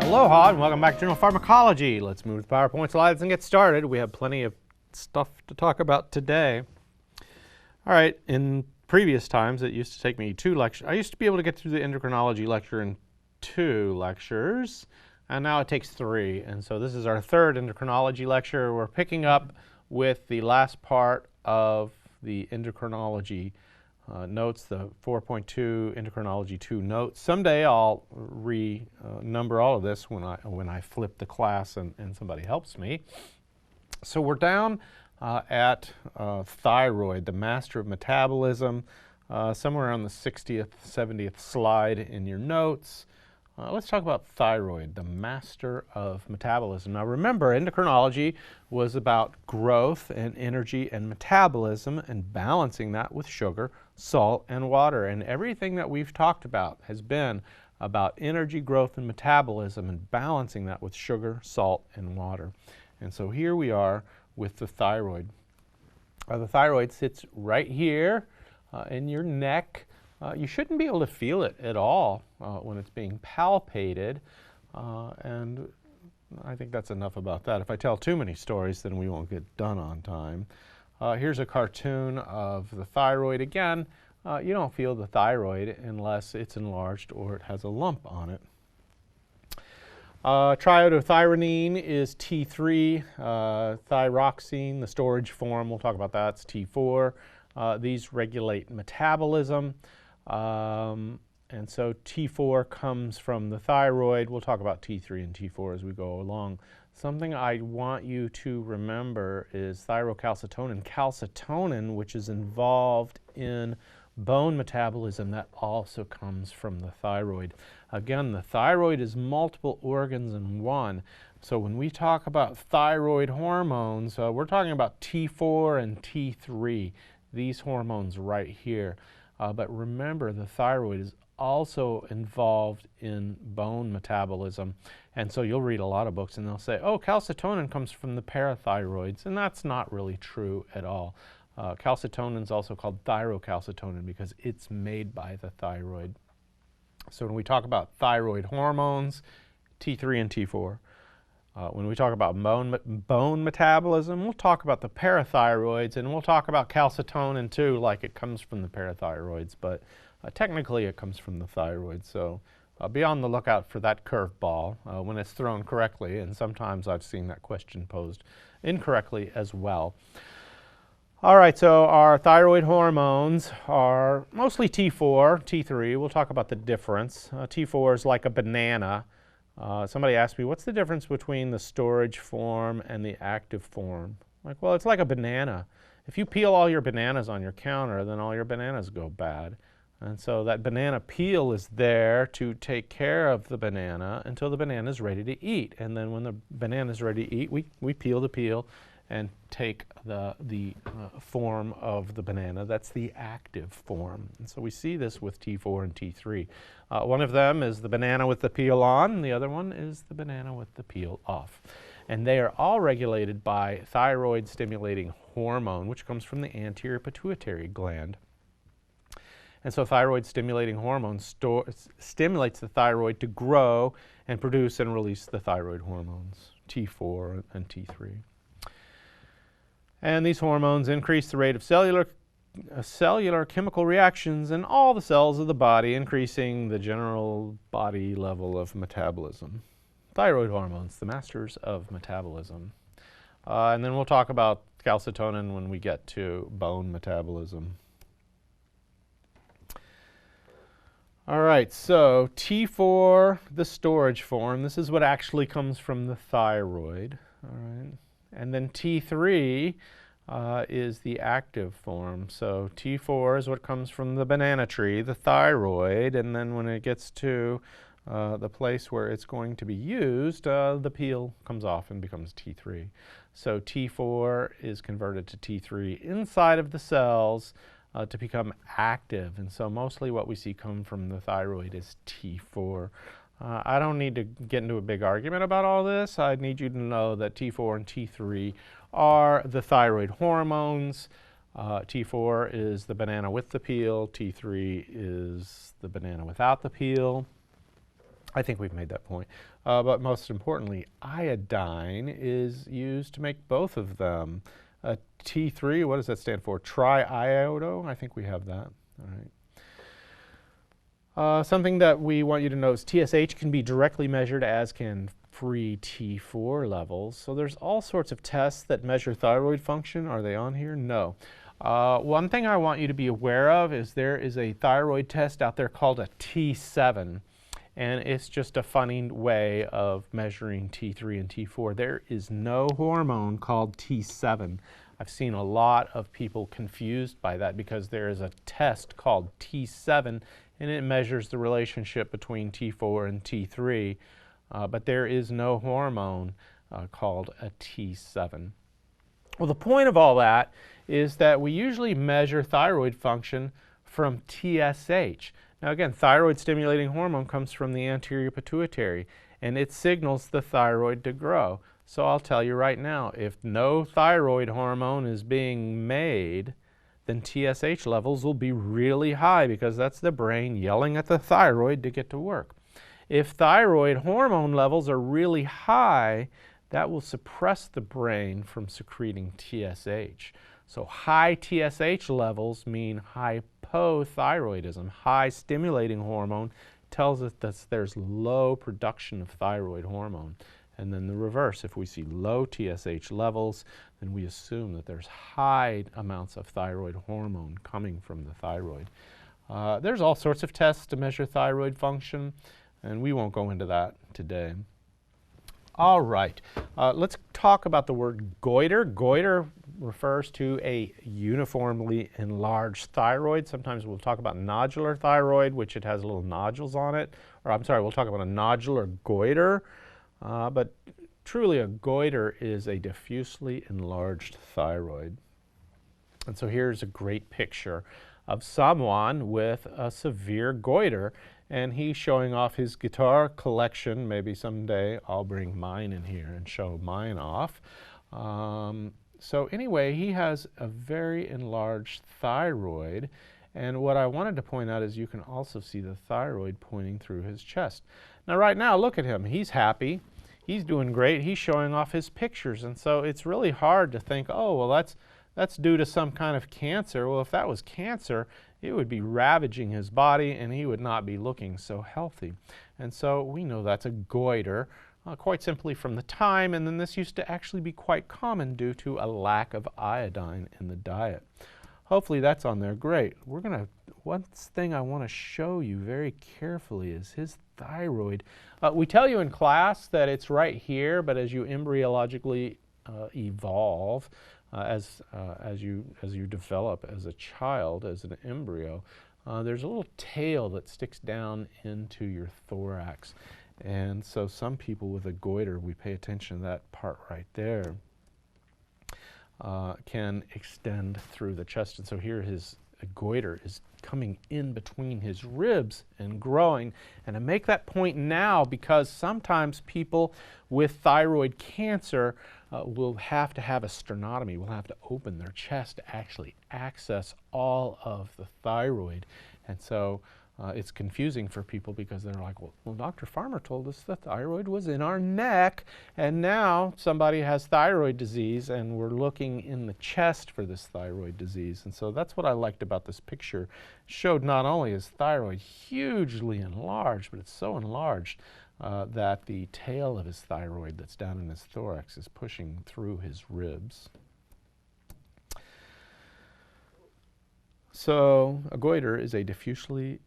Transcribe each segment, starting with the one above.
Aloha and welcome back to General Pharmacology. Let's move to the PowerPoint slides and get started. We have plenty of stuff to talk about today. All right, in previous times it used to take me 2 lectures. I used to be able to get through the endocrinology lecture in 2 lectures, and now it takes 3. And so this is our 3rd endocrinology lecture. We're picking up with the last part of the endocrinology notes, the 4.2 endocrinology 2 notes. Someday I'll renumber all of this when I flip the class and somebody helps me. So we're down at thyroid, the master of metabolism, somewhere on the 60th, 70th slide in your notes. Let's talk about thyroid, the master of metabolism. Now remember, endocrinology was about growth and energy and metabolism and balancing that with sugar, salt, and water. And everything that we've talked about has been about energy, growth, and metabolism and balancing that with sugar, salt, and water. And so here we are with the thyroid. The thyroid sits right here in your neck. You shouldn't be able to feel it at all when it's being palpated, and I think that's enough about that. If I tell too many stories, then we won't get done on time. Here's a cartoon of the thyroid. Again, you don't feel the thyroid unless it's enlarged or it has a lump on it. Triiodothyronine is T3. Thyroxine, the storage form, we'll talk about that, it's T4. These regulate metabolism. And so T4 comes from the thyroid. We'll talk about T3 and T4 as we go along. Something I want you to remember is thyrocalcitonin. Calcitonin, which is involved in bone metabolism, that also comes from the thyroid. Again, the thyroid is multiple organs in one. So when we talk about thyroid hormones, we're talking about T4 and T3, these hormones right here. But remember, the thyroid is also involved in bone metabolism. And so you'll read a lot of books and they'll say, oh, calcitonin comes from the parathyroids. And that's not really true at all. Calcitonin is also called thyrocalcitonin because it's made by the thyroid. So when we talk about thyroid hormones, T3 and T4. When we talk about bone metabolism, we'll talk about the parathyroids, and we'll talk about calcitonin too, like it comes from the parathyroids, but technically it comes from the thyroid. So be on the lookout for that curveball when it's thrown correctly, and sometimes I've seen that question posed incorrectly as well. All right, so our thyroid hormones are mostly T4, T3. We'll talk about the difference. T4 is like a banana. Somebody asked me, what's the difference between the storage form and the active form? Like, well, it's like a banana. If you peel all your bananas on your counter, then all your bananas go bad. And so that banana peel is there to take care of the banana until the banana is ready to eat. And then when the banana is ready to eat, we peel the peel and take the form of the banana. That's the active form. And so we see this with T4 and T3. One of them is the banana with the peel on, and the other one is the banana with the peel off. And they are all regulated by thyroid-stimulating hormone, which comes from the anterior pituitary gland. And so thyroid-stimulating hormone stimulates the thyroid to grow and produce and release the thyroid hormones, T4 and T3. And these hormones increase the rate of cellular chemical reactions in all the cells of the body, increasing the general body level of metabolism. Thyroid hormones, the masters of metabolism. And then we'll talk about calcitonin when we get to bone metabolism. All right, so T4, the storage form, this is what actually comes from the thyroid. All right. And then T3 is the active form. So T4 is what comes from the banana tree, the thyroid, and then when it gets to the place where it's going to be used, the peel comes off and becomes T3. So T4 is converted to T3 inside of the cells to become active. And so mostly what we see come from the thyroid is T4. I don't need to get into a big argument about all this. I need you to know that T4 and T3 are the thyroid hormones. T4 is the banana with the peel. T3 is the banana without the peel. I think we've made that point. But most importantly, iodine is used to make both of them. T3, what does that stand for? Triiodo? I think we have that. All right. Something that we want you to know is TSH can be directly measured, as can free T4 levels. So there's all sorts of tests that measure thyroid function. Are they on here? No. One thing I want you to be aware of is there is a thyroid test out there called a T7. And it's just a funny way of measuring T3 and T4. There is no hormone called T7. I've seen a lot of people confused by that because there is a test called T7 and it measures the relationship between T4 and T3, but there is no hormone called a T7. Well, the point of all that is that we usually measure thyroid function from TSH. Now again, thyroid stimulating hormone comes from the anterior pituitary and it signals the thyroid to grow. So I'll tell you right now, if no thyroid hormone is being made, then TSH levels will be really high because that's the brain yelling at the thyroid to get to work. If thyroid hormone levels are really high, that will suppress the brain from secreting TSH. So high TSH levels mean hypothyroidism. High stimulating hormone tells us that there's low production of thyroid hormone. And then the reverse, if we see low TSH levels, then we assume that there's high amounts of thyroid hormone coming from the thyroid. There's all sorts of tests to measure thyroid function, and we won't go into that today. All right, let's talk about the word goiter. Goiter refers to a uniformly enlarged thyroid. Sometimes we'll talk about nodular thyroid, which it has little nodules on it. Or I'm sorry, we'll talk about a nodular goiter. But truly a goiter is a diffusely enlarged thyroid. And so here's a great picture of someone with a severe goiter, and he's showing off his guitar collection. Maybe someday I'll bring mine in here and show mine off. So anyway, he has a very enlarged thyroid, and what I wanted to point out is you can also see the thyroid pointing through his chest. Now right now, look at him. He's happy. He's doing great. He's showing off his pictures, and so it's really hard to think, oh, well, that's due to some kind of cancer. Well, if that was cancer, it would be ravaging his body, and he would not be looking so healthy. And so we know that's a goiter, quite simply from the time, and then this used to actually be quite common due to a lack of iodine in the diet. Hopefully that's on there. Great. One thing I want to show you very carefully is his thyroid. We tell you in class that it's right here, but as you embryologically evolve, as you develop as a child, as an embryo, there's a little tail that sticks down into your thorax. And so some people with a goiter, we pay attention to that part right there, can extend through the chest. And so here his goiter is coming in between his ribs and growing. And I make that point now because sometimes people with thyroid cancer will have to have a sternotomy, will have to open their chest to actually access all of the thyroid. And so it's confusing for people because they're like, well, Dr. Farmer told us the thyroid was in our neck, and now somebody has thyroid disease, and we're looking in the chest for this thyroid disease. And so that's what I liked about this picture. It showed not only is thyroid hugely enlarged, but it's so enlarged that the tail of his thyroid that's down in his thorax is pushing through his ribs. So a goiter is a diffusely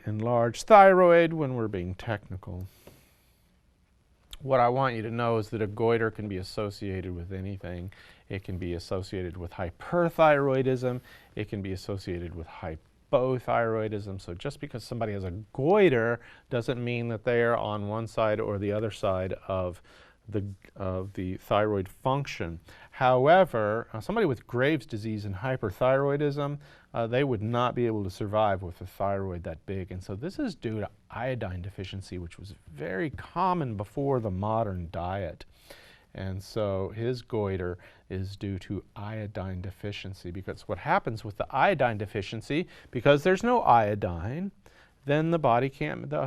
enlarged thyroid when we're being technical. What I want you to know is that a goiter can be associated with anything. It can be associated with hyperthyroidism. It can be associated with hypothyroidism. So just because somebody has a goiter doesn't mean that they are on one side or the other side of the thyroid function. However, somebody with Graves' disease and hyperthyroidism, they would not be able to survive with a thyroid that big. And so this is due to iodine deficiency, which was very common before the modern diet. And so his goiter is due to iodine deficiency, because what happens with the iodine deficiency, because there's no iodine, then the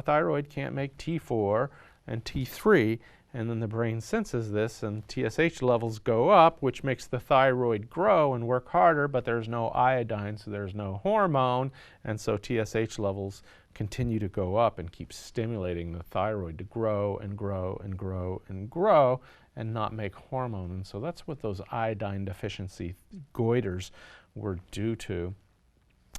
thyroid can't make T4 and T3, and then the brain senses this, and TSH levels go up, which makes the thyroid grow and work harder, but there's no iodine, so there's no hormone, and so TSH levels continue to go up and keep stimulating the thyroid to grow and grow and grow and grow and not make hormone. And so that's what those iodine deficiency goiters were due to.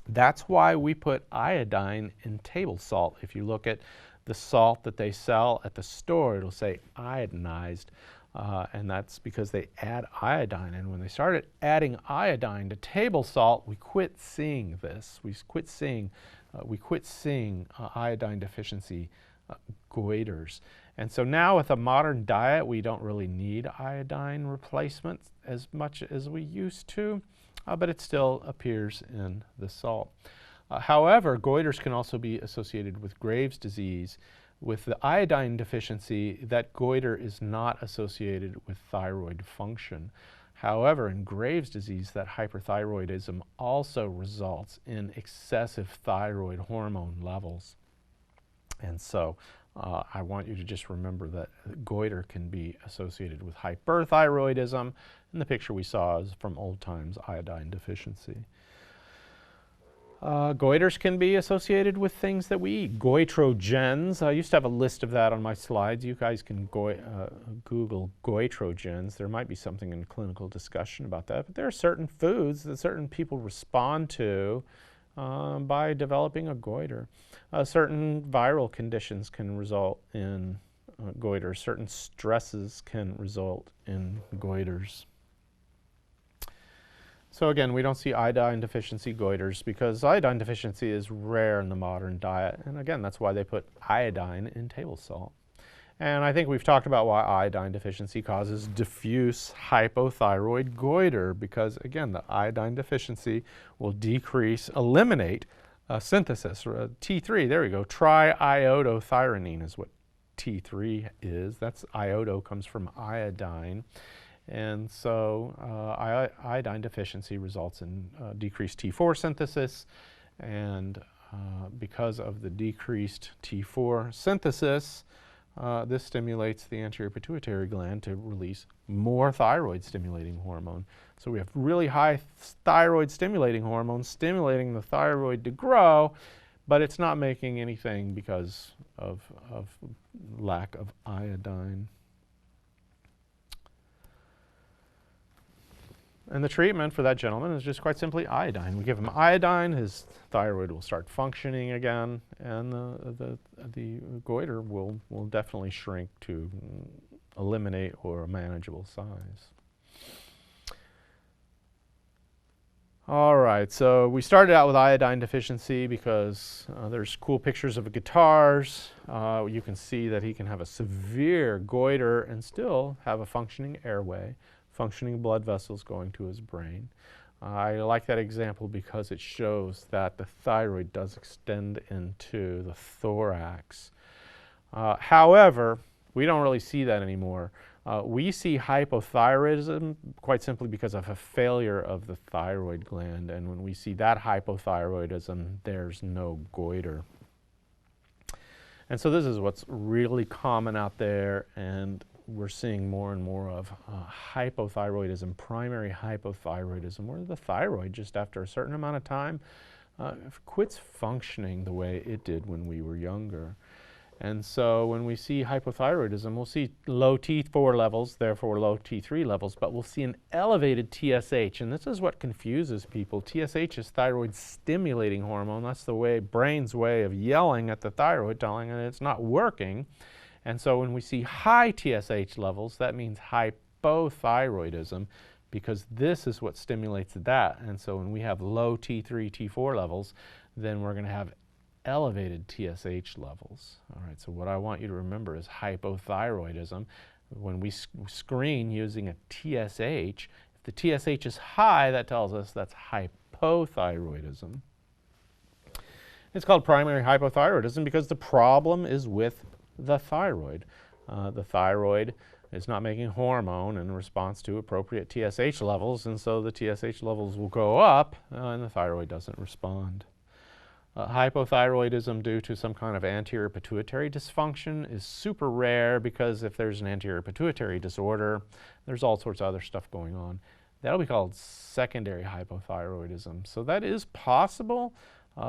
That's why we put iodine in table salt. If you look at the salt that they sell at the store, it'll say iodinized, and that's because they add iodine. And when they started adding iodine to table salt, we quit seeing this. We quit seeing iodine deficiency goiters. And so now with a modern diet, we don't really need iodine replacement as much as we used to, but it still appears in the salt. However, goiters can also be associated with Graves' disease. With the iodine deficiency, that goiter is not associated with thyroid function. However, in Graves' disease, that hyperthyroidism also results in excessive thyroid hormone levels. And so I want you to just remember that goiter can be associated with hyperthyroidism, and the picture we saw is from old times, iodine deficiency. Goiters can be associated with things that we eat. Goitrogens. I used to have a list of that on my slides. You guys can Google goitrogens. There might be something in clinical discussion about that. But there are certain foods that certain people respond to by developing a goiter. Certain viral conditions can result in goiters. Certain stresses can result in goiters. So again, we don't see iodine deficiency goiters because iodine deficiency is rare in the modern diet. And again, that's why they put iodine in table salt. And I think we've talked about why iodine deficiency causes diffuse hypothyroid goiter, because again, the iodine deficiency will eliminate synthesis. T3, there we go, triiodothyronine is what T3 is. That's iodo, comes from iodine. And so iodine deficiency results in decreased T4 synthesis, and because of the decreased T4 synthesis, this stimulates the anterior pituitary gland to release more thyroid stimulating hormone. So we have really high thyroid stimulating hormone stimulating the thyroid to grow, but it's not making anything because of lack of iodine. And the treatment for that gentleman is just quite simply iodine. We give him iodine, his thyroid will start functioning again, and the goiter will definitely shrink to eliminate or a manageable size. All right, so we started out with iodine deficiency because there's cool pictures of guitars. You can see that he can have a severe goiter and still have a functioning airway, functioning blood vessels going to his brain. I like that example because it shows that the thyroid does extend into the thorax. However, we don't really see that anymore. We see hypothyroidism quite simply because of a failure of the thyroid gland, and when we see that hypothyroidism, there's no goiter. And so this is what's really common out there, and we're seeing more and more of hypothyroidism, primary hypothyroidism, where the thyroid, just after a certain amount of time, quits functioning the way it did when we were younger. And so when we see hypothyroidism, we'll see low T4 levels, therefore low T3 levels, but we'll see an elevated TSH, and this is what confuses people. TSH is thyroid stimulating hormone. That's the brain's way of yelling at the thyroid, telling it it's not working. And so when we see high TSH levels, that means hypothyroidism, because this is what stimulates that. And so when we have low T3, T4 levels, then we're going to have elevated TSH levels. All right, so what I want you to remember is hypothyroidism. When we screen using a TSH, if the TSH is high, that tells us that's hypothyroidism. It's called primary hypothyroidism because the problem is with the thyroid. The thyroid is not making hormone in response to appropriate TSH levels, and so the TSH levels will go up and the thyroid doesn't respond. Hypothyroidism due to some kind of anterior pituitary dysfunction is super rare, because if there's an anterior pituitary disorder, there's all sorts of other stuff going on. That'll be called secondary hypothyroidism. So that is possible.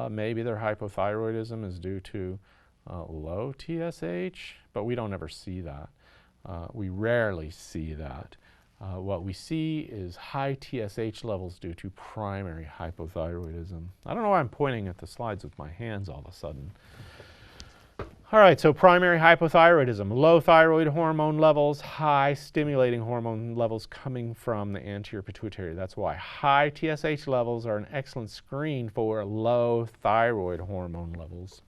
Maybe their hypothyroidism is due to low TSH, but we don't ever see that. We rarely see that. What we see is high TSH levels due to primary hypothyroidism. I don't know why I'm pointing at the slides with my hands all of a sudden. All right, so primary hypothyroidism, low thyroid hormone levels, high stimulating hormone levels coming from the anterior pituitary. That's why high TSH levels are an excellent screen for low thyroid hormone levels.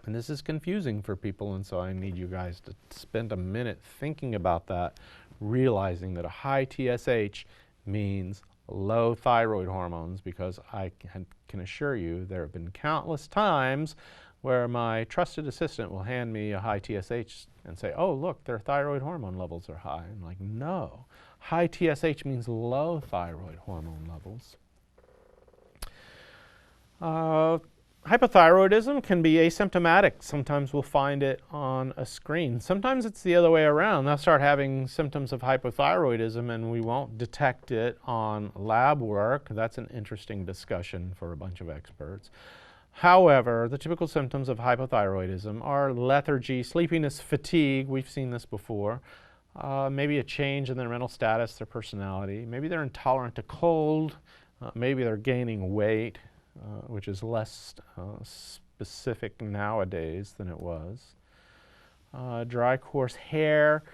And this is confusing for people, and so I need you guys to spend a minute thinking about that, realizing that a high TSH means low thyroid hormones, because I can assure you there have been countless times where my trusted assistant will hand me a high TSH and say, oh, look, their thyroid hormone levels are high. I'm like, no, high TSH means low thyroid hormone levels. Hypothyroidism can be asymptomatic. Sometimes we'll find it on a screen. Sometimes it's the other way around. They'll start having symptoms of hypothyroidism and we won't detect it on lab work. That's an interesting discussion for a bunch of experts. However, the typical symptoms of hypothyroidism are lethargy, sleepiness, fatigue. We've seen this before. Maybe a change in their mental status, their personality. Maybe they're intolerant to cold. Maybe they're gaining weight, which is less specific nowadays than it was. Dry, coarse hair,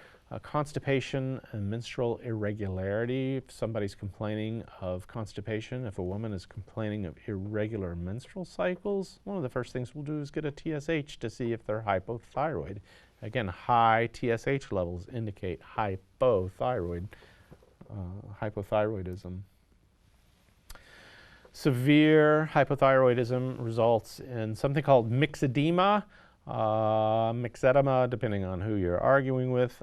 constipation and menstrual irregularity. If somebody's complaining of constipation, if a woman is complaining of irregular menstrual cycles, one of the first things we'll do is get a TSH to see if they're hypothyroid. Again, high TSH levels indicate hypothyroidism. Severe hypothyroidism results in something called myxedema, myxedema, depending on who you're arguing with.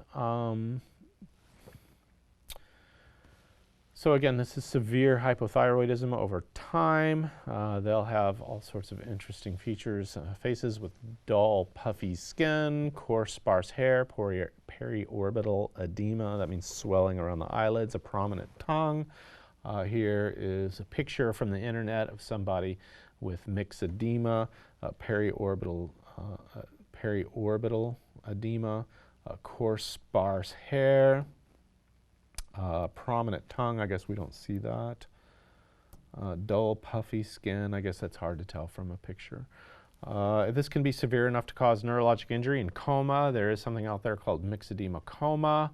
So again, this is severe hypothyroidism over time. They'll have all sorts of interesting features. Faces with dull, puffy skin, coarse, sparse hair, periorbital edema, that means swelling around the eyelids, a prominent tongue. Here is a picture from the internet of somebody with myxedema, periorbital edema, coarse, sparse hair, prominent tongue. I guess we don't see that. Dull, puffy skin. I guess that's hard to tell from a picture. This can be severe enough to cause neurologic injury and coma. There is something out there called myxedema coma.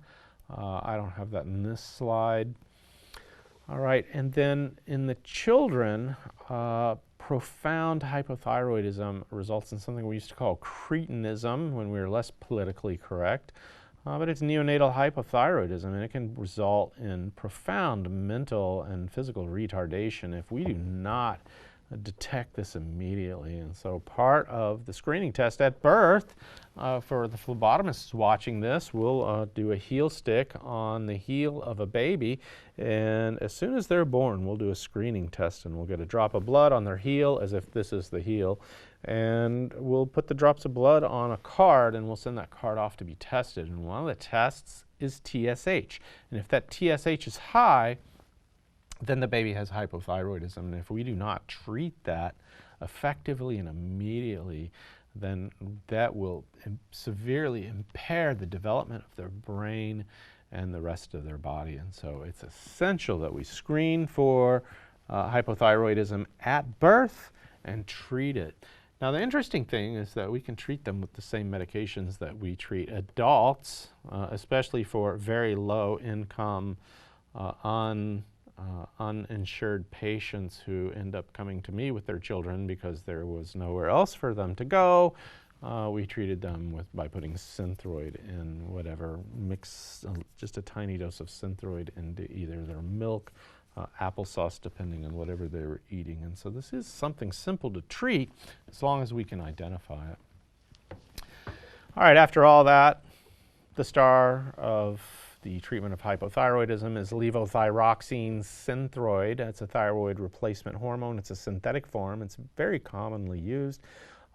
I don't have that in this slide. All right, and then in the children, profound hypothyroidism results in something we used to call cretinism when we were less politically correct. But it's neonatal hypothyroidism, and it can result in profound mental and physical retardation if we do not detect this immediately. And so part of the screening test at birth, for the phlebotomists watching this, we'll do a heel stick on the heel of a baby, and as soon as they're born, we'll do a screening test, and we'll get a drop of blood on their heel as if this is the heel, and we'll put the drops of blood on a card, and we'll send that card off to be tested. And one of the tests is TSH, and if that TSH is high, then the baby has hypothyroidism. And if we do not treat that effectively and immediately, then that will severely impair the development of their brain and the rest of their body. And so it's essential that we screen for hypothyroidism at birth and treat it. Now, the interesting thing is that we can treat them with the same medications that we treat adults, especially for very low income, uninsured patients who end up coming to me with their children because there was nowhere else for them to go. We treated them by putting Synthroid in whatever, just a tiny dose of Synthroid into either their milk, applesauce, depending on whatever they were eating. And so this is something simple to treat as long as we can identify it. All right, after all that, the star of the treatment of hypothyroidism is levothyroxine Synthroid. It's a thyroid replacement hormone. It's a synthetic form. It's very commonly used.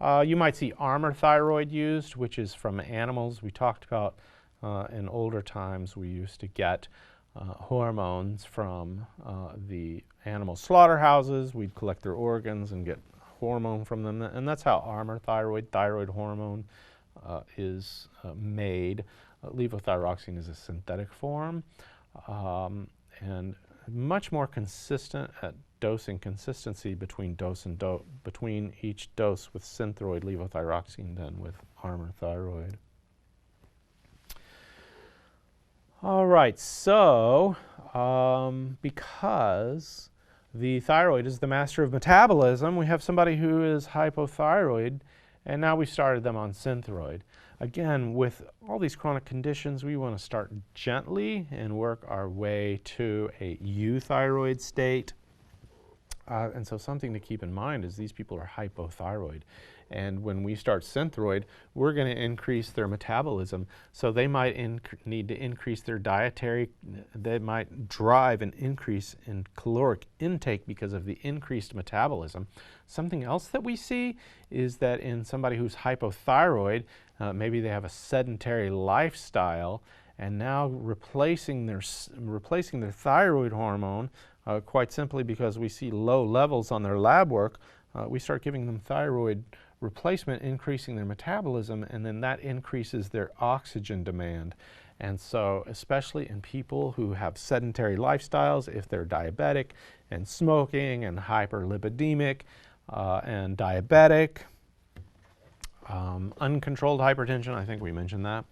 You might see Armour thyroid used, which is from animals. We talked about in older times we used to get hormones from the animal slaughterhouses. We'd collect their organs and get hormone from them, and that's how Armour thyroid hormone is made. Levothyroxine is a synthetic form and much more consistent at dosing consistency between between each dose with Synthroid levothyroxine than with Armour thyroid. All right, so because the thyroid is the master of metabolism, we have somebody who is hypothyroid, and now we started them on Synthroid. Again, with all these chronic conditions, we want to start gently and work our way to a euthyroid state. And so something to keep in mind is these people are hypothyroid. And when we start Synthroid, we're going to increase their metabolism. So they might need to increase their dietary, they might drive an increase in caloric intake because of the increased metabolism. Something else that we see is that in somebody who's hypothyroid, maybe they have a sedentary lifestyle, and now replacing their thyroid hormone, quite simply because we see low levels on their lab work, we start giving them thyroid replacement, increasing their metabolism, and then that increases their oxygen demand. And so especially in people who have sedentary lifestyles, if they're diabetic and smoking and hyperlipidemic and diabetic, uncontrolled hypertension, I think we mentioned that.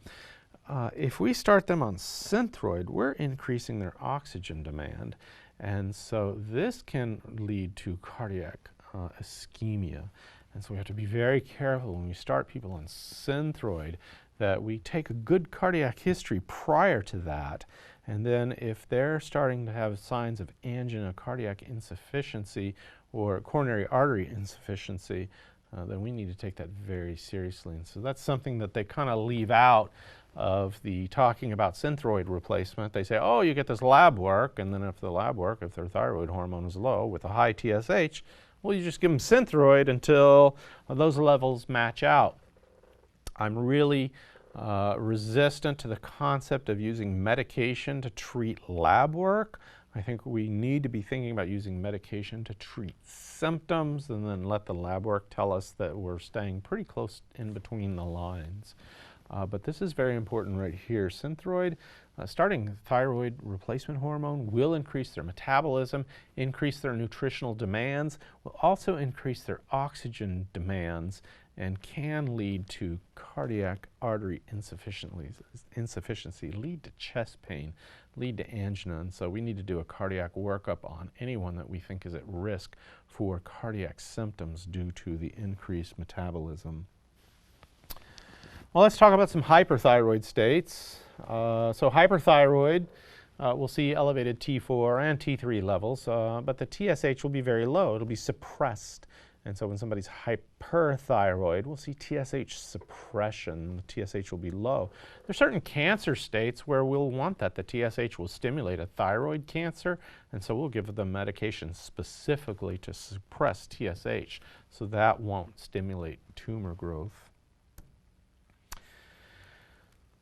If we start them on Synthroid, we're increasing their oxygen demand. And so this can lead to cardiac ischemia. And so we have to be very careful when we start people on Synthroid that we take a good cardiac history prior to that. And then if they're starting to have signs of angina, cardiac insufficiency, or coronary artery insufficiency, then we need to take that very seriously. And so that's something that they kind of leave out of the talking about Synthroid replacement. They say, oh, you get this lab work, and then if the lab work, if their thyroid hormone is low with a high TSH, well, you just give them Synthroid until those levels match out. I'm really resistant to the concept of using medication to treat lab work. I think we need to be thinking about using medication to treat symptoms and then let the lab work tell us that we're staying pretty close in between the lines. But this is very important right here. Synthroid, starting thyroid replacement hormone, will increase their metabolism, increase their nutritional demands, will also increase their oxygen demands, and can lead to cardiac artery insufficiency, lead to chest pain, lead to angina. And so we need to do a cardiac workup on anyone that we think is at risk for cardiac symptoms due to the increased metabolism. Well, let's talk about some hyperthyroid states. So hyperthyroid, we'll see elevated T4 and T3 levels, but the TSH will be very low. It'll be suppressed. And so when somebody's hyperthyroid, we'll see TSH suppression. The TSH will be low. There's certain cancer states where we'll want that. The TSH will stimulate a thyroid cancer, and so we'll give them medication specifically to suppress TSH, so that won't stimulate tumor growth.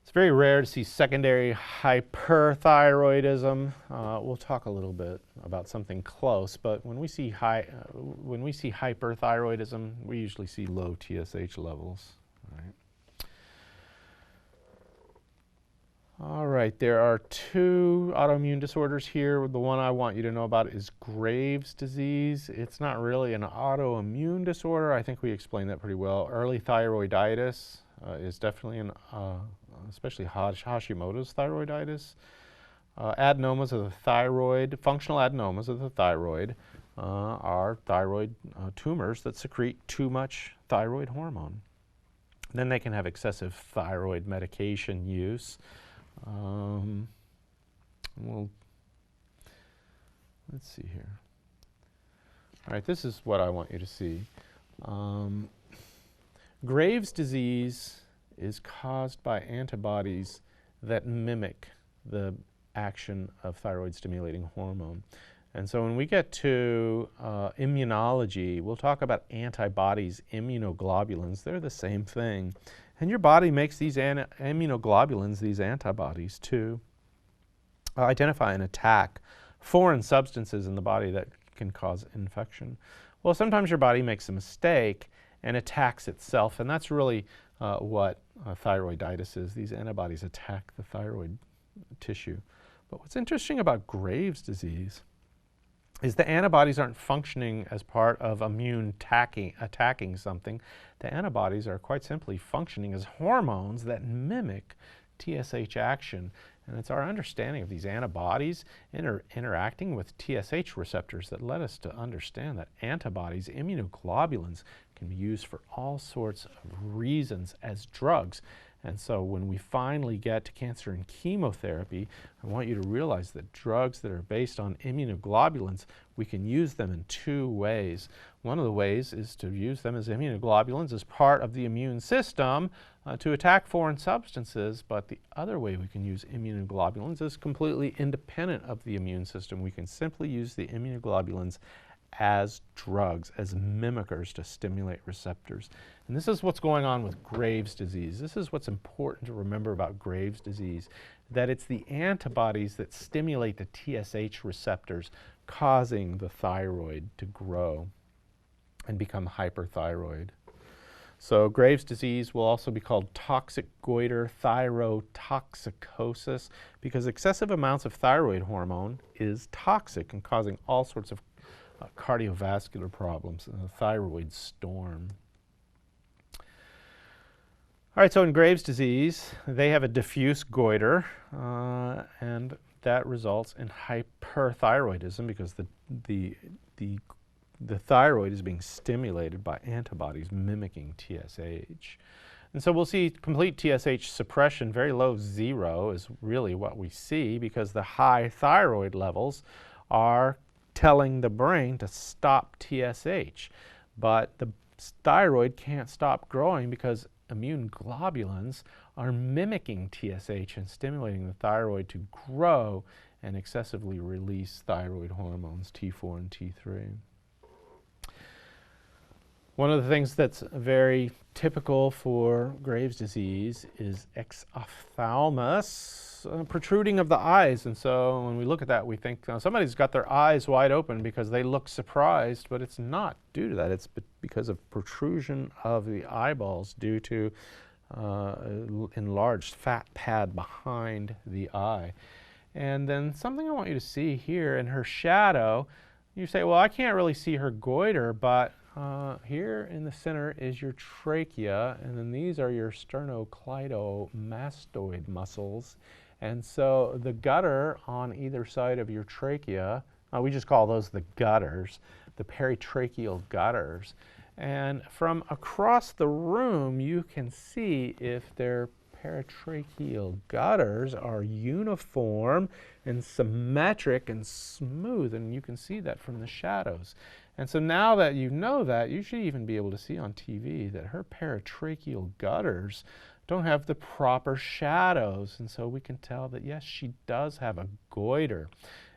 It's very rare to see secondary hyperthyroidism. We'll talk a little bit about something close, but when we see hyperthyroidism, we usually see low TSH levels. All right, there are two autoimmune disorders here. The one I want you to know about is Graves' disease. It's not really an autoimmune disorder. I think we explained that pretty well. Early thyroiditis is definitely an especially Hashimoto's thyroiditis. Adenomas of the thyroid, functional adenomas of the thyroid, are thyroid tumors that secrete too much thyroid hormone. Then they can have excessive thyroid medication use. Well, let's see here. All right, this is what I want you to see. Graves' disease is caused by antibodies that mimic the action of thyroid stimulating hormone. And so when we get to immunology, we'll talk about antibodies, immunoglobulins. They're the same thing. And your body makes these immunoglobulins, these antibodies, to identify and attack foreign substances in the body that can cause infection. Well, sometimes your body makes a mistake and attacks itself, and that's really what thyroiditis is. These antibodies attack the thyroid tissue. But what's interesting about Graves' disease is the antibodies aren't functioning as part of immune attacking something. The antibodies are quite simply functioning as hormones that mimic TSH action. And it's our understanding of these antibodies interacting with TSH receptors that led us to understand that antibodies, immunoglobulins, can be used for all sorts of reasons as drugs. And so when we finally get to cancer and chemotherapy, I want you to realize that drugs that are based on immunoglobulins, we can use them in two ways. One of the ways is to use them as immunoglobulins as part of the immune system to attack foreign substances, but the other way we can use immunoglobulins is completely independent of the immune system. We can simply use the immunoglobulins as drugs, as mimickers to stimulate receptors. And this is what's going on with Graves' disease. This is what's important to remember about Graves' disease, that it's the antibodies that stimulate the TSH receptors causing the thyroid to grow and become hyperthyroid. So Graves' disease will also be called toxic goiter thyrotoxicosis because excessive amounts of thyroid hormone is toxic and causing all sorts of cardiovascular problems, a thyroid storm. All right, so in Graves' disease, they have a diffuse goiter, and that results in hyperthyroidism because the thyroid is being stimulated by antibodies mimicking TSH. And so we'll see complete TSH suppression, very low, 0 is really what we see because the high thyroid levels are telling the brain to stop TSH. But the thyroid can't stop growing because immune globulins are mimicking TSH and stimulating the thyroid to grow and excessively release thyroid hormones, T4 and T3. One of the things that's very typical for Graves' disease is exophthalmos, protruding of the eyes. And so when we look at that, we think somebody's got their eyes wide open because they look surprised, but it's not due to that. It's because of protrusion of the eyeballs due to enlarged fat pad behind the eye. And then something I want you to see here in her shadow, you say, well, I can't really see her goiter, but here in the center is your trachea, and then these are your sternocleidomastoid muscles. And so the gutter on either side of your trachea, we just call those the gutters, the peritracheal gutters. And from across the room, you can see if their peritracheal gutters are uniform and symmetric and smooth, and you can see that from the shadows. And so now that you know that, you should even be able to see on TV that her peritracheal gutters don't have the proper shadows. And so we can tell that, yes, she does have a goiter.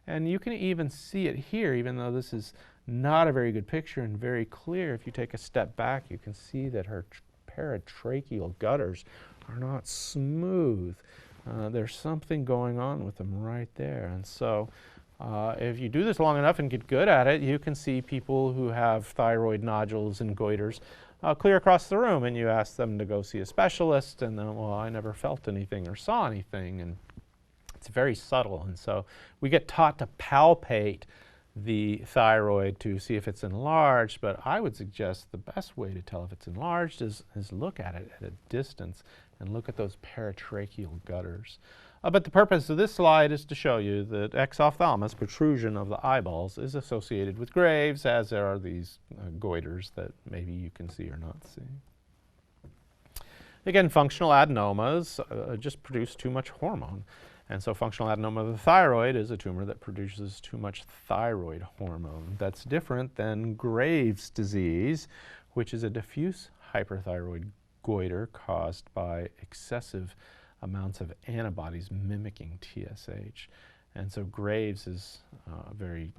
And you can even see it here, even though this is not a very good picture and very clear. If you take a step back, you can see that her peritracheal gutters are not smooth. There's something going on with them right there. And so if you do this long enough and get good at it, you can see people who have thyroid nodules and goiters clear across the room, and you ask them to go see a specialist, and then, well, I never felt anything or saw anything, and it's very subtle. And so we get taught to palpate the thyroid to see if it's enlarged, but I would suggest the best way to tell if it's enlarged is look at it at a distance and look at those peritracheal gutters. But the purpose of this slide is to show you that exophthalmos, protrusion of the eyeballs, is associated with Graves', as there are these goiters that maybe you can see or not see. Again, functional adenomas just produce too much hormone. And so functional adenoma of the thyroid is a tumor that produces too much thyroid hormone. That's different than Graves' disease, which is a diffuse hyperthyroid goiter caused by excessive amounts of antibodies mimicking TSH. And so Graves is very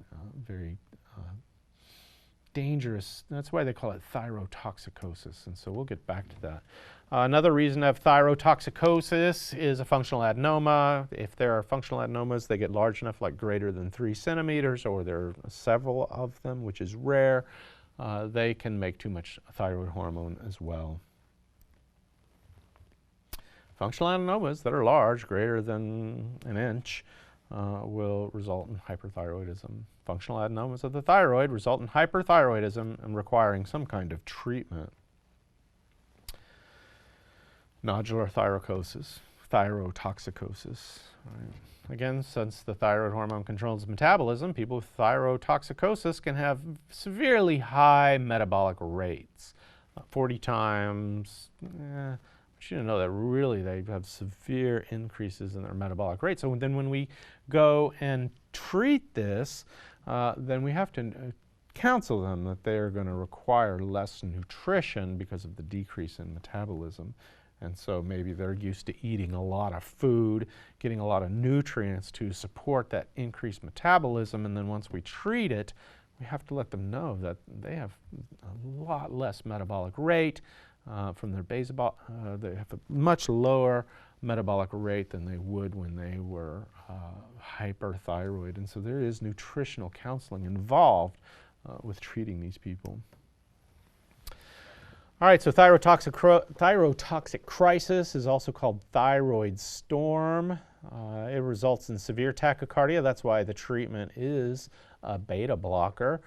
dangerous. That's why they call it thyrotoxicosis, and so we'll get back to that. Another reason of thyrotoxicosis is a functional adenoma. If there are functional adenomas, they get large enough, like greater than 3 centimeters, or there are several of them, which is rare. They can make too much thyroid hormone as well. Functional adenomas that are large, greater than an inch, will result in hyperthyroidism. Functional adenomas of the thyroid result in hyperthyroidism and requiring some kind of treatment. Nodular thyrotoxicosis. Right. Again, since the thyroid hormone controls metabolism, people with thyrotoxicosis can have severely high metabolic rates. 40 times, I want you to know that really they have severe increases in their metabolic rate. So then when we go and treat this, then we have to counsel them that they are going to require less nutrition because of the decrease in metabolism. And so maybe they're used to eating a lot of food, getting a lot of nutrients to support that increased metabolism. And then once we treat it, we have to let them know that they have a lot less metabolic rate from their basal. They have a much lower metabolic rate than they would when they were hyperthyroid. And so there is nutritional counseling involved with treating these people. All right, so thyrotoxic crisis is also called thyroid storm. It results in severe tachycardia. That's why the treatment is a beta blocker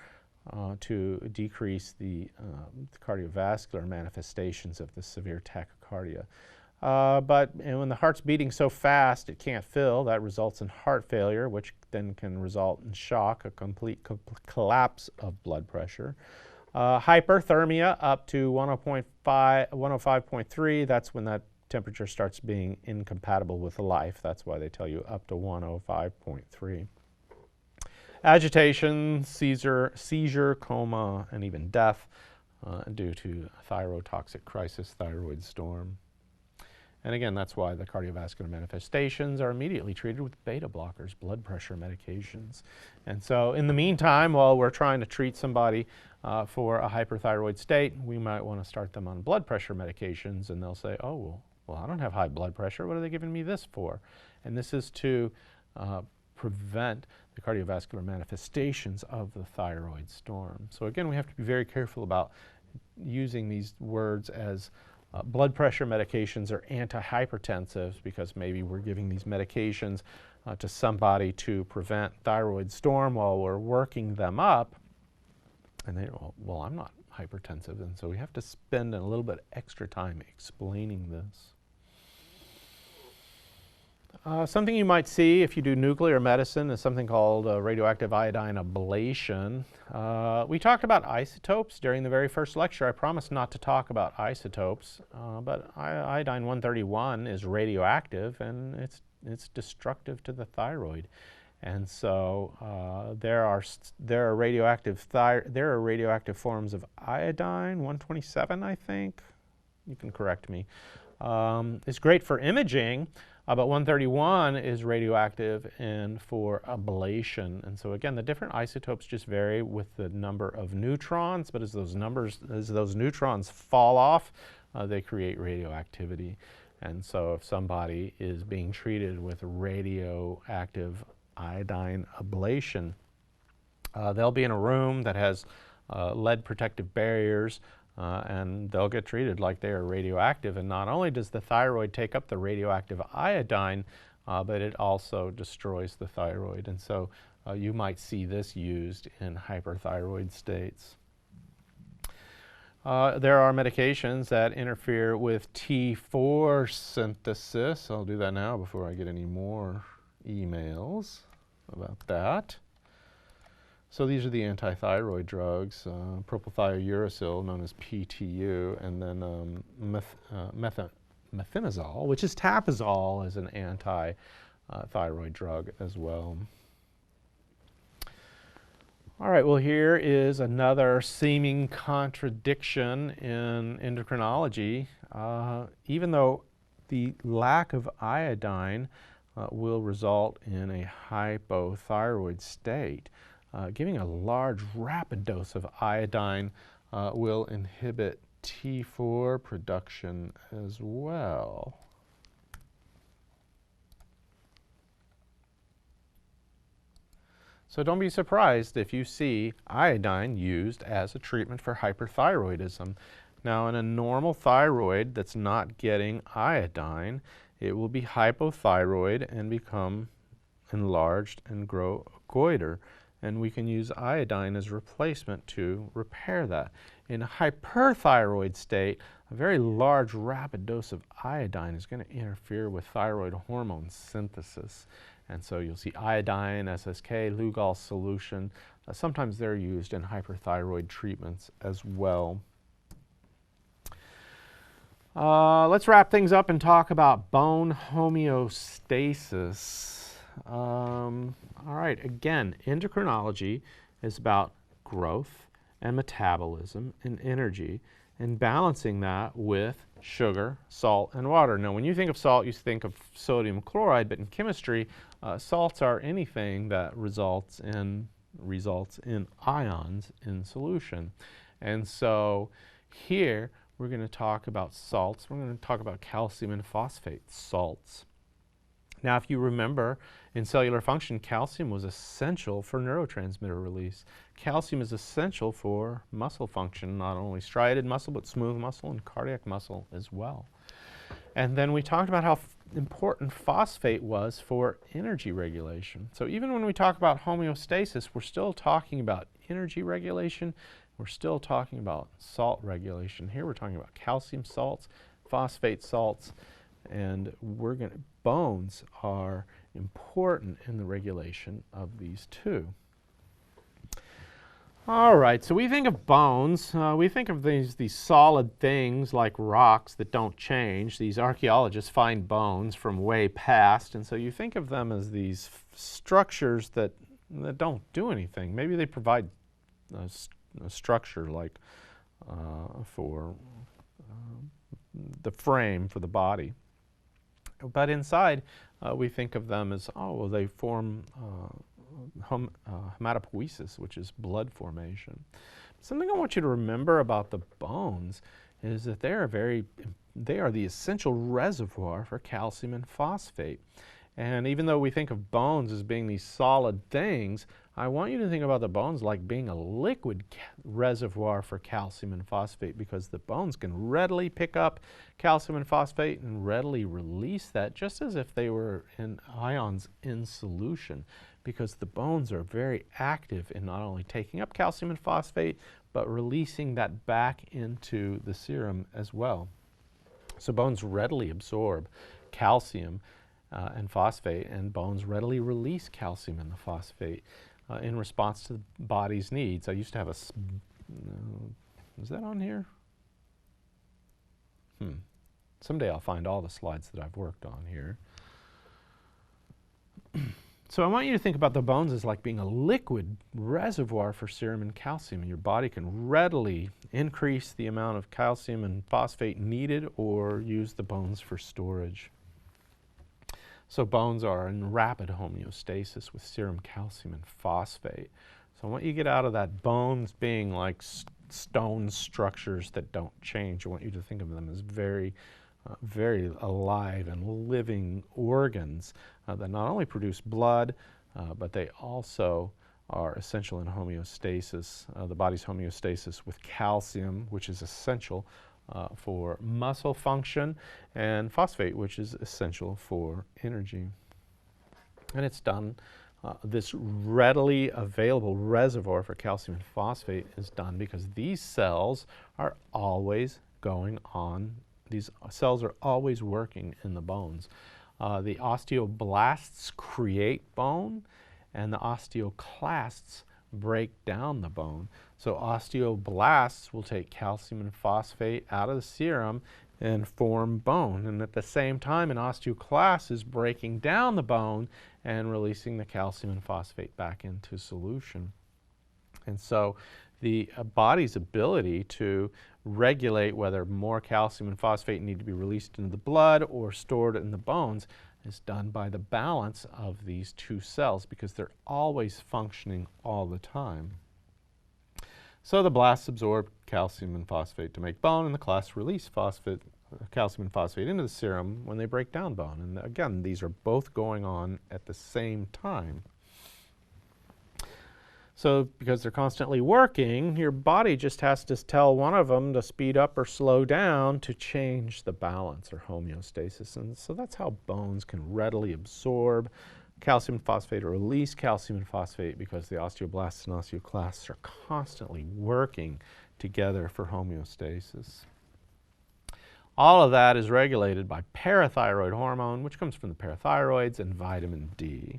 to decrease the cardiovascular manifestations of the severe tachycardia. But when the heart's beating so fast it can't fill, that results in heart failure, which then can result in shock, a complete collapse of blood pressure. Hyperthermia up to 105.3, that's when that temperature starts being incompatible with life. That's why they tell you up to 105.3. Agitation, seizure, coma, and even death due to thyrotoxic crisis, thyroid storm. And again, that's why the cardiovascular manifestations are immediately treated with beta blockers, blood pressure medications. And so in the meantime, while we're trying to treat somebody for a hyperthyroid state, we might want to start them on blood pressure medications, and they'll say, oh, well, I don't have high blood pressure. What are they giving me this for? And this is to prevent the cardiovascular manifestations of the thyroid storm. So again, we have to be very careful about using these words as blood pressure medications are antihypertensives, because maybe we're giving these medications to somebody to prevent thyroid storm while we're working them up. And they, well, I'm not hypertensive. And so we have to spend a little bit extra time explaining this. Something you might see if you do nuclear medicine is something called radioactive iodine ablation. We talked about isotopes during the very first lecture. I promised not to talk about isotopes, but iodine 131 is radioactive, and it's destructive to the thyroid. And so there are radioactive forms of iodine 127, I think. You can correct me. It's great for imaging. But 131 is radioactive and for ablation. And so again, the different isotopes just vary with the number of neutrons, but as those neutrons fall off, they create radioactivity. And so if somebody is being treated with radioactive iodine ablation, they'll be in a room that has lead protective barriers, and they'll get treated like they are radioactive. And not only does the thyroid take up the radioactive iodine, but it also destroys the thyroid. And so you might see this used in hyperthyroid states. There are medications that interfere with T4 synthesis. I'll do that now before I get any more emails about that. So these are the anti-thyroid drugs, propylthiouracil, known as PTU, and then methimazole, which is tapazole, is an anti-thyroid drug as well. All right, well, here is another seeming contradiction in endocrinology. Even though the lack of iodine will result in a hypothyroid state. Giving a large, rapid dose of iodine will inhibit T4 production as well. So don't be surprised if you see iodine used as a treatment for hyperthyroidism. Now, in a normal thyroid that's not getting iodine, it will be hypothyroid and become enlarged and grow a goiter. And we can use iodine as a replacement to repair that. In a hyperthyroid state, a very large, rapid dose of iodine is going to interfere with thyroid hormone synthesis. And so you'll see iodine, SSK, Lugol solution. Sometimes they're used in hyperthyroid treatments as well. Let's wrap things up and talk about bone homeostasis. All right, again, endocrinology is about growth and metabolism and energy and balancing that with sugar, salt, and water. Now, when you think of salt, you think of sodium chloride, but in chemistry, salts are anything that results in ions in solution. And so here, we're going to talk about salts. We're going to talk about calcium and phosphate salts. Now, if you remember, in cellular function, calcium was essential for neurotransmitter release. Calcium is essential for muscle function, not only striated muscle, but smooth muscle and cardiac muscle as well. And then we talked about how important phosphate was for energy regulation. So even when we talk about homeostasis, we're still talking about energy regulation. We're still talking about salt regulation. Here we're talking about calcium salts, phosphate salts, and bones are important in the regulation of these two. All right, so we think of bones, we think of these solid things like rocks that don't change. These archaeologists find bones from way past, and so you think of them as these structures that don't do anything. Maybe they provide a structure like for the frame for the body. But inside, we think of them as, oh, well, they form hematopoiesis, which is blood formation. Something I want you to remember about the bones is that they are the essential reservoir for calcium and phosphate. And even though we think of bones as being these solid things, I want you to think about the bones like being a liquid reservoir for calcium and phosphate, because the bones can readily pick up calcium and phosphate and readily release that, just as if they were in ions in solution, because the bones are very active in not only taking up calcium and phosphate, but releasing that back into the serum as well. So bones readily absorb calcium and phosphate, and bones readily release calcium and the phosphate in response to the body's needs. I used to have is that on here? Someday I'll find all the slides that I've worked on here. So I want you to think about the bones as like being a liquid reservoir for serum and calcium. Your body can readily increase the amount of calcium and phosphate needed or use the bones for storage. So bones are in rapid homeostasis with serum calcium and phosphate. So I want you to get out of that bones being like stone structures that don't change. I want you to think of them as very alive and living organs that not only produce blood, but they also are essential in homeostasis, the body's homeostasis with calcium, which is essential for muscle function, and phosphate, which is essential for energy. And it's done, this readily available reservoir for calcium and phosphate is done because these cells are always going on, these cells are always working in the bones. The osteoblasts create bone, and the osteoclasts break down the bone. So osteoblasts will take calcium and phosphate out of the serum and form bone. And at the same time, an osteoclast is breaking down the bone and releasing the calcium and phosphate back into solution. And so the body's ability to regulate whether more calcium and phosphate need to be released into the blood or stored in the bones is done by the balance of these two cells, because they're always functioning all the time. So the blasts absorb calcium and phosphate to make bone, and the clasts release calcium and phosphate into the serum when they break down bone. And again, these are both going on at the same time. So because they're constantly working, your body just has to tell one of them to speed up or slow down to change the balance or homeostasis. And so that's how bones can readily absorb calcium and phosphate or release calcium and phosphate, because the osteoblasts and osteoclasts are constantly working together for homeostasis. All of that is regulated by parathyroid hormone, which comes from the parathyroids, and vitamin D.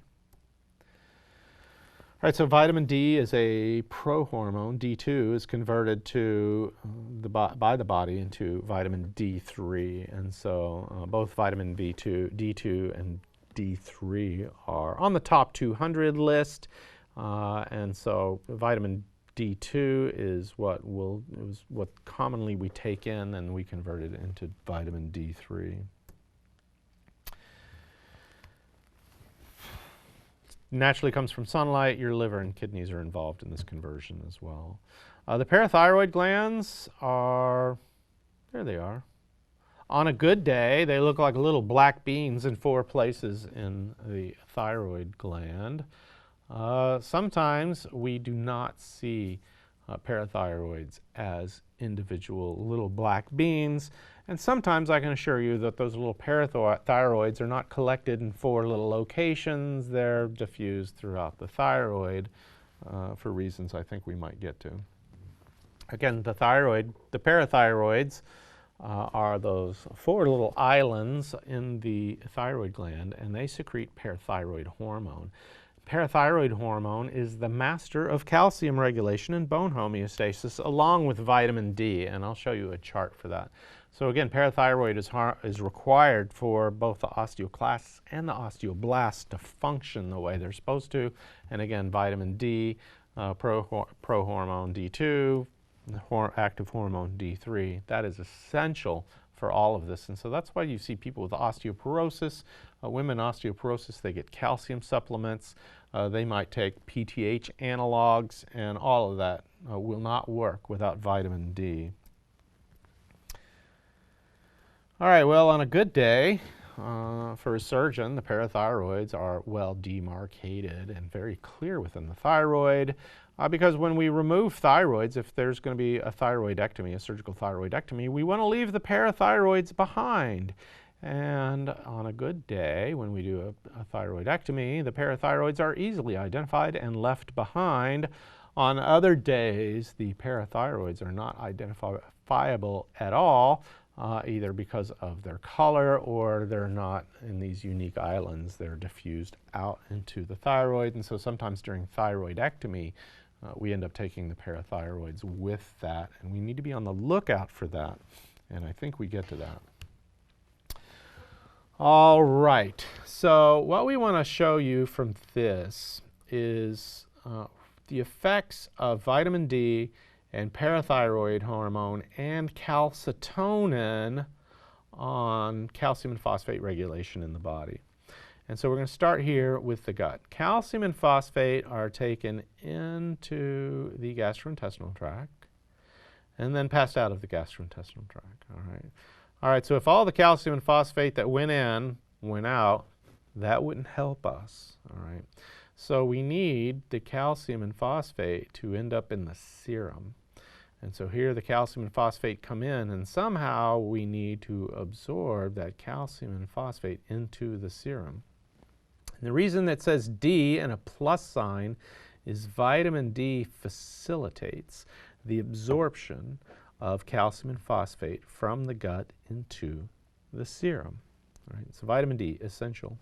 All right, so vitamin D is a prohormone. D2 is converted to by the body into vitamin D3, and so both vitamin D2 and D3 are on the top 200 list, and so vitamin D2 is what commonly we take in, and we convert it into vitamin D3. Naturally comes from sunlight. Your liver and kidneys are involved in this conversion as well. The parathyroid glands are, there they are. On a good day, they look like little black beans in 4 places in the thyroid gland. Sometimes we do not see parathyroids as individual little black beans, and sometimes I can assure you that those little parathyroids are not collected in 4 little locations. They're diffused throughout the thyroid for reasons I think we might get to. Again, the parathyroids are those 4 little islands in the thyroid gland, and they secrete parathyroid hormone. Parathyroid hormone is the master of calcium regulation and bone homeostasis, along with vitamin D, and I'll show you a chart for that. So again, parathyroid is required for both the osteoclasts and the osteoblasts to function the way they're supposed to. And again, vitamin D, prohormone D2, active hormone D3, that is essential for all of this. And so that's why you see people with osteoporosis, women osteoporosis, they get calcium supplements. They might take PTH analogs, and all of that will not work without vitamin D. All right, well, on a good day, for a surgeon, the parathyroids are well demarcated and very clear within the thyroid, because when we remove thyroids, if there's going to be a thyroidectomy, a surgical thyroidectomy, we want to leave the parathyroids behind. And on a good day, when we do a thyroidectomy, the parathyroids are easily identified and left behind. On other days, the parathyroids are not identifiable at all, either because of their color or they're not in these unique islands. They're diffused out into the thyroid, and so sometimes during thyroidectomy, we end up taking the parathyroids with that, and we need to be on the lookout for that, and I think we get to that. All right, so what we want to show you from this is the effects of vitamin D and parathyroid hormone and calcitonin on calcium and phosphate regulation in the body. And so we're going to start here with the gut. Calcium and phosphate are taken into the gastrointestinal tract and then passed out of the gastrointestinal tract. All right, so if all the calcium and phosphate that went in went out, that wouldn't help us. All right, so we need the calcium and phosphate to end up in the serum. And so here the calcium and phosphate come in, and somehow we need to absorb that calcium and phosphate into the serum. And the reason that says D and a plus sign is vitamin D facilitates the absorption of calcium and phosphate from the gut into the serum. All right, so vitamin D, essential.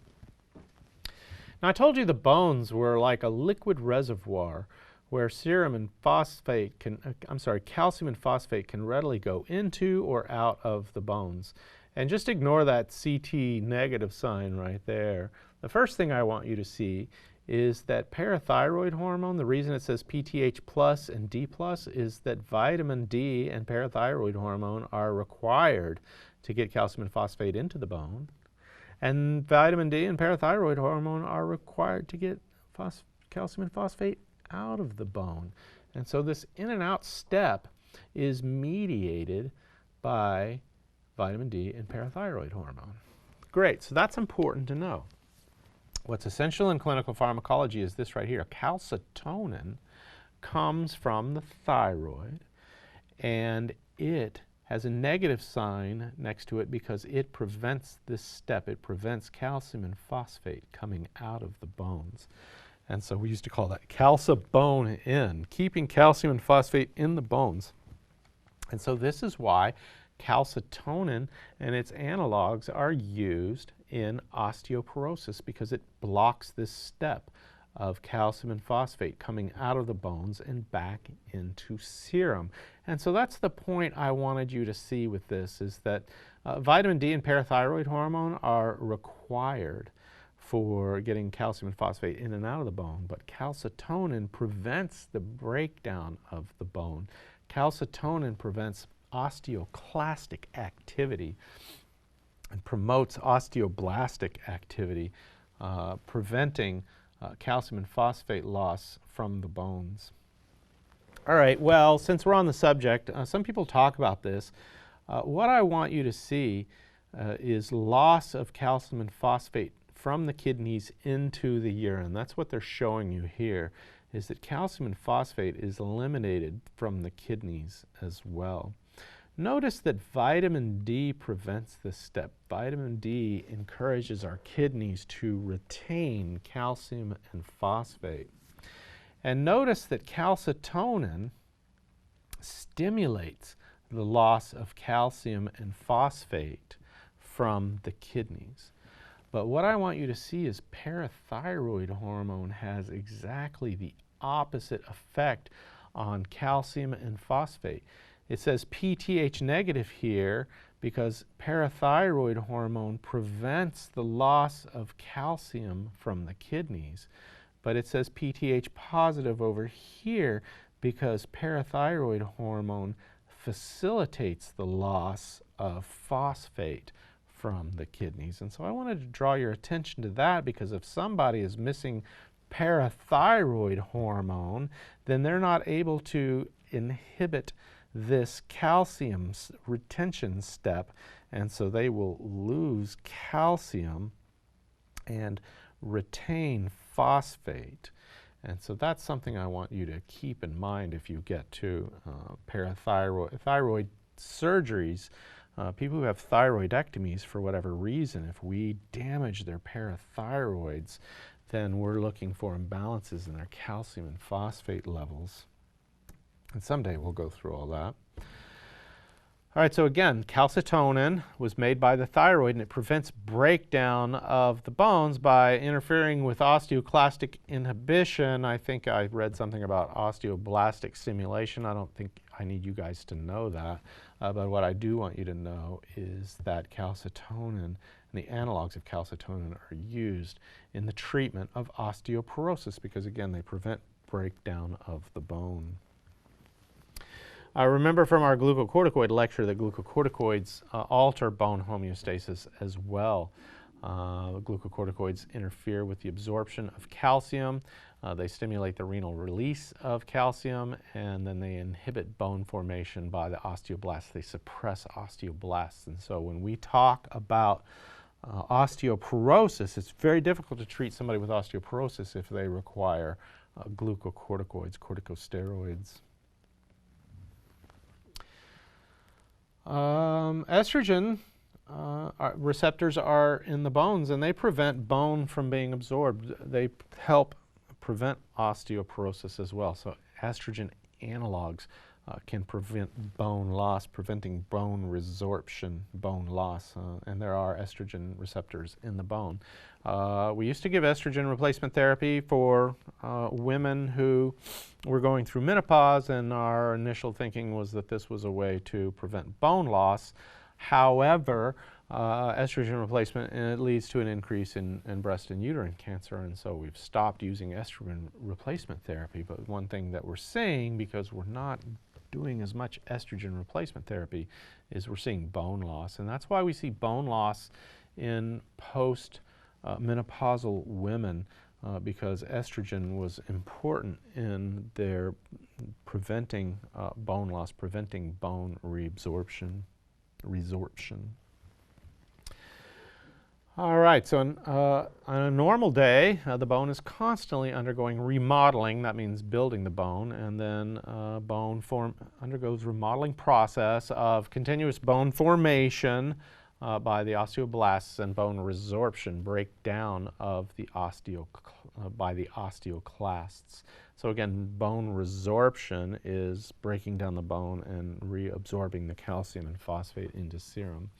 Now I told you the bones were like a liquid reservoir where calcium and phosphate can readily go into or out of the bones. And just ignore that CT negative sign right there. The first thing I want you to see is that parathyroid hormone, the reason it says PTH plus and D plus is that vitamin D and parathyroid hormone are required to get calcium and phosphate into the bone. And vitamin D and parathyroid hormone are required to get calcium and phosphate out of the bone. And so this in and out step is mediated by vitamin D and parathyroid hormone. Great, so that's important to know. What's essential in clinical pharmacology is this right here. Calcitonin comes from the thyroid, and it has a negative sign next to it because it prevents this step. It prevents calcium and phosphate coming out of the bones. And so we used to call that calcibone-in, keeping calcium and phosphate in the bones. And so this is why calcitonin and its analogs are used in osteoporosis, because it blocks this step of calcium and phosphate coming out of the bones and back into serum. And so that's the point I wanted you to see with this, is that vitamin D and parathyroid hormone are required for getting calcium and phosphate in and out of the bone, but calcitonin prevents the breakdown of the bone. Calcitonin prevents osteoclastic activity and promotes osteoblastic activity, preventing calcium and phosphate loss from the bones. All right, well, since we're on the subject, some people talk about this. What I want you to see is loss of calcium and phosphate from the kidneys into the urine. That's what they're showing you here, is that calcium and phosphate is eliminated from the kidneys as well. Notice that vitamin D prevents this step. Vitamin D encourages our kidneys to retain calcium and phosphate. And notice that calcitonin stimulates the loss of calcium and phosphate from the kidneys. But what I want you to see is parathyroid hormone has exactly the opposite effect on calcium and phosphate. It says PTH negative here because parathyroid hormone prevents the loss of calcium from the kidneys. But it says PTH positive over here because parathyroid hormone facilitates the loss of phosphate from the kidneys. And so I wanted to draw your attention to that, because if somebody is missing parathyroid hormone, then they're not able to inhibit this calcium retention step, and so they will lose calcium and retain phosphate. And so that's something I want you to keep in mind if you get to thyroid surgeries. People who have thyroidectomies for whatever reason, if we damage their parathyroids, then we're looking for imbalances in their calcium and phosphate levels. And someday we'll go through all that. All right, so again, calcitonin was made by the thyroid, and it prevents breakdown of the bones by interfering with osteoclastic inhibition. I think I read something about osteoblastic stimulation. I don't think I need you guys to know that. But what I do want you to know is that calcitonin and the analogs of calcitonin are used in the treatment of osteoporosis because, again, they prevent breakdown of the bone. Remember from our glucocorticoid lecture that glucocorticoids alter bone homeostasis as well. Glucocorticoids interfere with the absorption of calcium. They stimulate the renal release of calcium, and then they inhibit bone formation by the osteoblasts. They suppress osteoblasts. And so when we talk about osteoporosis, it's very difficult to treat somebody with osteoporosis if they require glucocorticoids, corticosteroids. Estrogen receptors are in the bones, and they prevent bone from being absorbed. They help prevent osteoporosis as well. So estrogen analogs can prevent bone loss, preventing bone resorption, bone loss, and there are estrogen receptors in the bone. We used to give estrogen replacement therapy for women who were going through menopause, and our initial thinking was that this was a way to prevent bone loss. However, estrogen replacement, and it leads to an increase in breast and uterine cancer, and so we've stopped using estrogen replacement therapy. But one thing that we're seeing, because we're not doing as much estrogen replacement therapy, is we're seeing bone loss, and that's why we see bone loss in post-menopausal women, because estrogen was important in their preventing bone loss, preventing bone resorption. All right, so on a normal day, the bone is constantly undergoing remodeling. That means building the bone, and then bone undergoes remodeling process of continuous bone formation by the osteoblasts and bone resorption, breakdown of the by the osteoclasts. So again, bone resorption is breaking down the bone and reabsorbing the calcium and phosphate into serum.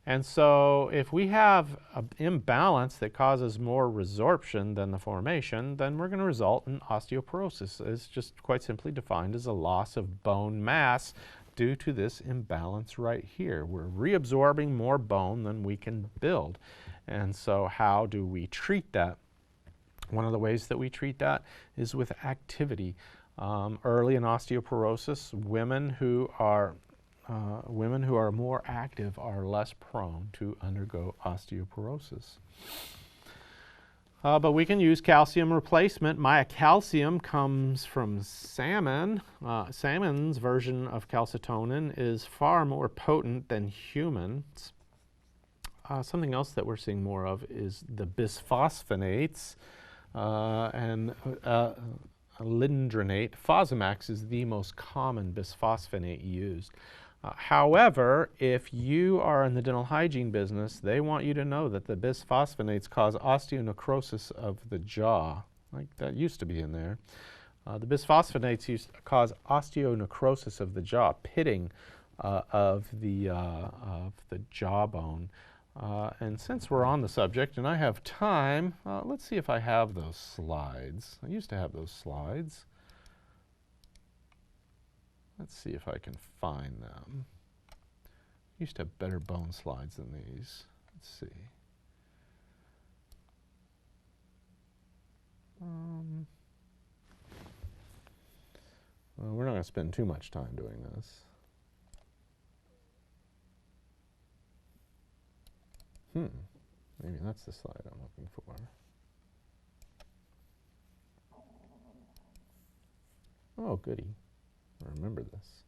And so if we have an imbalance that causes more resorption than the formation, then we're going to result in osteoporosis. It's just quite simply defined as a loss of bone mass due to this imbalance right here. We're reabsorbing more bone than we can build. And so how do we treat that? One of the ways that we treat that is with activity. Early in osteoporosis, women who are more active are less prone to undergo osteoporosis. But we can use calcium replacement. Myocalcium comes from salmon. Salmon's version of calcitonin is far more potent than humans. Something else that we're seeing more of is the bisphosphonates and lindronate. Fosamax is the most common bisphosphonate used. However, if you are in the dental hygiene business, they want you to know that the bisphosphonates cause osteonecrosis of the jaw. Like that used to be in there. The bisphosphonates cause osteonecrosis of the jaw, pitting of the jawbone. And since we're on the subject and I have time, let's see if I have those slides. I used to have those slides. Let's see if I can find them. I used to have better bone slides than these. Let's see. Well, we're not going to spend too much time doing this. Maybe that's the slide I'm looking for. Oh, goody. I remember this.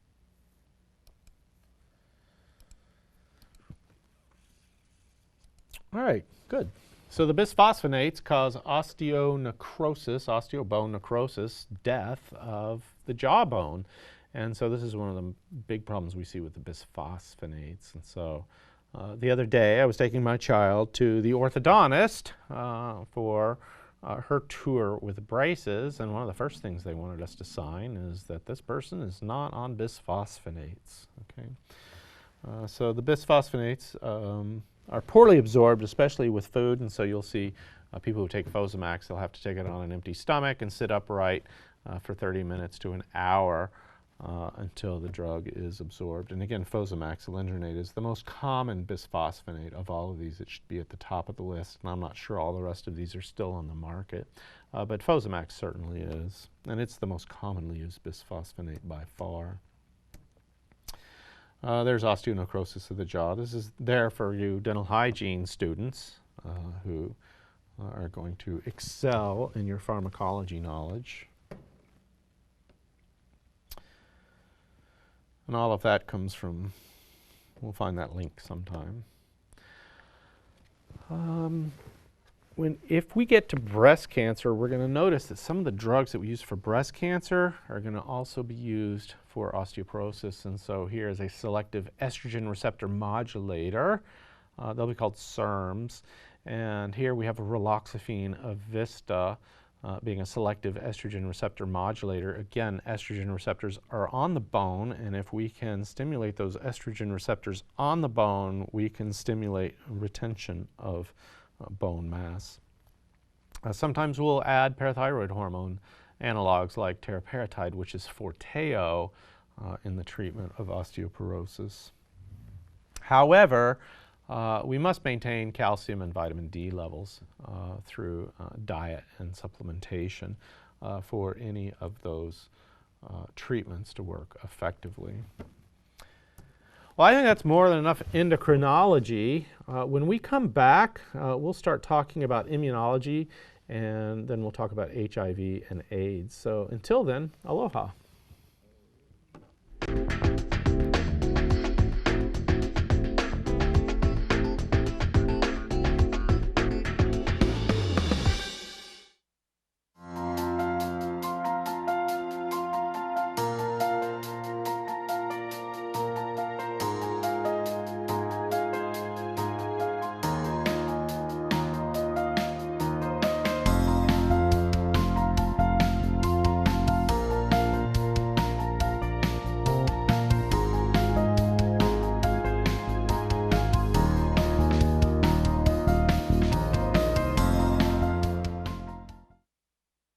All right, good. So the bisphosphonates cause osteonecrosis, osteobone necrosis, death of the jawbone. And so this is one of the big problems we see with the bisphosphonates. And so the other day I was taking my child to the orthodontist for her tour with braces, and one of the first things they wanted us to sign is that this person is not on bisphosphonates. Okay, so the bisphosphonates are poorly absorbed, especially with food, and so you'll see people who take Fosamax, they'll have to take it on an empty stomach and sit upright for 30 minutes to an hour until the drug is absorbed. And again, Fosamax, alendronate, is the most common bisphosphonate of all of these. It should be at the top of the list, and I'm not sure all the rest of these are still on the market. But Fosamax certainly is, and it's the most commonly used bisphosphonate by far. There's osteonecrosis of the jaw. This is there for you dental hygiene students who are going to excel in your pharmacology knowledge. And all of that comes from, we'll find that link sometime. If we get to breast cancer, we're going to notice that some of the drugs that we use for breast cancer are going to also be used for osteoporosis. And so here is a selective estrogen receptor modulator. They'll be called SERMs. And here we have a raloxifene of Vista being a selective estrogen receptor modulator. Again, estrogen receptors are on the bone, and if we can stimulate those estrogen receptors on the bone, we can stimulate retention of bone mass. Sometimes we'll add parathyroid hormone analogs like teriparatide, which is Forteo in the treatment of osteoporosis. However, we must maintain calcium and vitamin D levels through diet and supplementation for any of those treatments to work effectively. Well, I think that's more than enough endocrinology. When we come back, we'll start talking about immunology, and then we'll talk about HIV and AIDS. So until then, aloha.